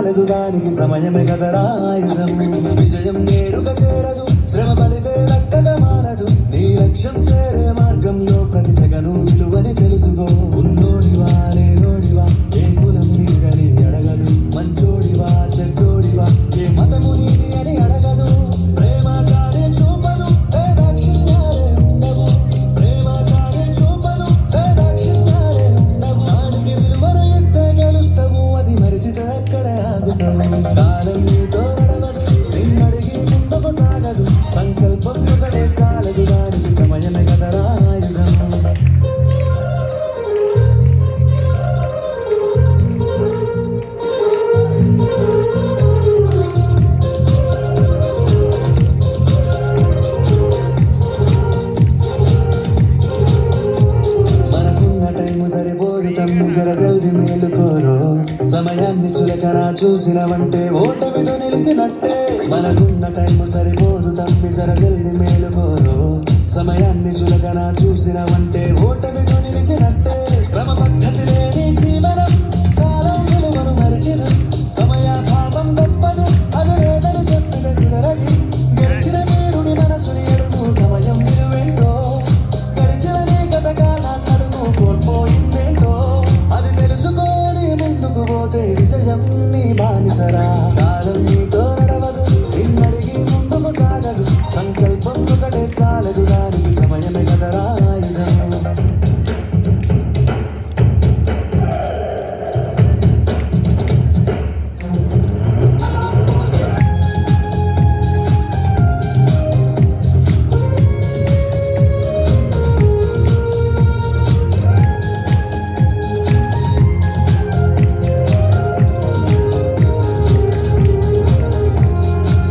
చాలదు దానికి సమయమే కదరాయుధం విజయం నేరుగా చేరదు శ్రమ పడితే రక్కగా మారదు నీ లక్ష్యం చేరే మార్గంలో ప్రతి సెగను విలువని తెలుసుకో ఉన్నోడివా లేనోడివా ఏ కులం నీగని అడగదు మంచోడివా చెడ్డోడివా ఏ మతము నీది అని అడగదు ప్రేమ చాలే చూపదు దాక్షిణ్యాలే ఉండవు ప్రేమ చాలే చూపదు దాక్షిణ్యాలే ఉండవు దానికి విలువను ఇస్తే గెలుస్తావు అది మరిచితే అక్కడే ఆగుతావు కాలం నీతో నడవదు నిన్నడిగి ముందుకు సాగదు సంకల్పం ఒకటే చాలదు దానికి సమయమే కదరాయుధం మనకున్న టైము సరిపోదు తమ్మి జల్ది మేలుకోరో సమయాన్ని చులకరా చూసినవంటే ఓటమితో నిలిచినట్టే మనకున్న టైము సరిపోదు తమ్మి జల్ది మేలుకోరో సమయాన్ని చులకరా చూసినవంటే ఓటమితో నిలిచినట్టే క్రమ పద్ధతి లేని జీవనం కాలం విలువను మరిచిన సమయాభావం గొప్పది అది లేదని చెప్పిన కుదరది గెలిచిన వీరుడి మనసుని అడుగు సమయం విలువేంటో గడిచిన నీ గత కాలాన్ని అడుగు కోల్పోయిందేంటో అది తెలుసుకొని ముందుకు పోతే విజయం నీ బానిసరా కాలం నీతో నడవదు నిన్నడిగి ముందుకు సాగదు సంకల్పం ఒకటే చాలదు దానికి సమయమే కదరాయుధం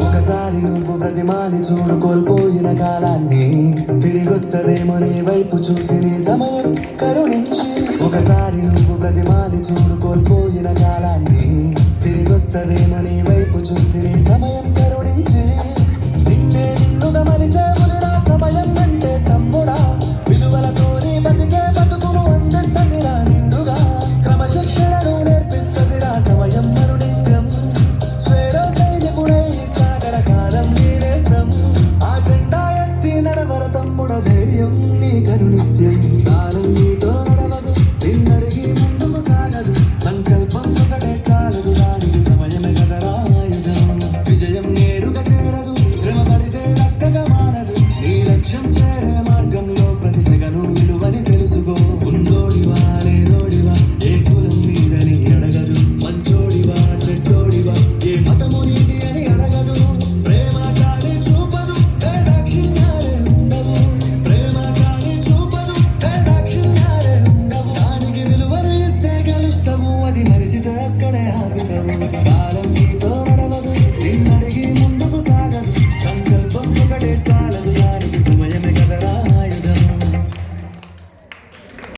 ఒకసారి నువ్వు ప్రతిమాలి చూడు కోల్పోయిన కాలాన్ని తిరిగొస్తదేమో నీ వైపు చూసి నీ సమయం కరుణించి ఒకసారి నువ్వు ప్రతిమాలి చూడు కోల్పోయిన కాలాన్ని తిరిగొస్తదేమో నీ వైపు చూసి నీ సమయం కరుణించి నిన్నే నిన్నుగా మలిచే ములిరా సమయం అంటే తమ్ముడా విలువలతో నీ బతికే బతుకును అందిస్తదిరా నిండుగా క్రమశిక్షణను నేర్పిస్తదిరా సమయం మరునిత్యం స్వేరో సైనికుడై సాగర కాలం నీరేస్తం ఆ జెండా ఎత్తి నడవర తమ్ముడ ధైర్యం నీ కరునిత్యం కాలం నీతో నడవదు నిన్నడిగి ముందుకు సాగదు సంకల్పం ఒకటే చాలదు దానికి సమయమే కదరాయుధం విజయం నేరుగా చేరదు శ్రమ పడితే రక్కగా మారదు నీ లక్ష్యం చేరే మార్గంలో ప్రతి సెగను విలువని తెలుసుకో ఉన్నోడివా లేనోడివా ఏ కులం నీదని అడగదు మంచోడివా చెడ్డోడివా ఏ మతము నీది అని అడగదు ప్రేమ చాలే చూపదు దాక్షిణ్యాలే ఉండవు ప్రేమ చాలే చూపదు దాక్షిణ్యాలే ఉండవు దానికి విలువను ఇస్తే గెలుస్తావు అది మరిచితే అక్కడే ఆగుతావు కాలం నీతో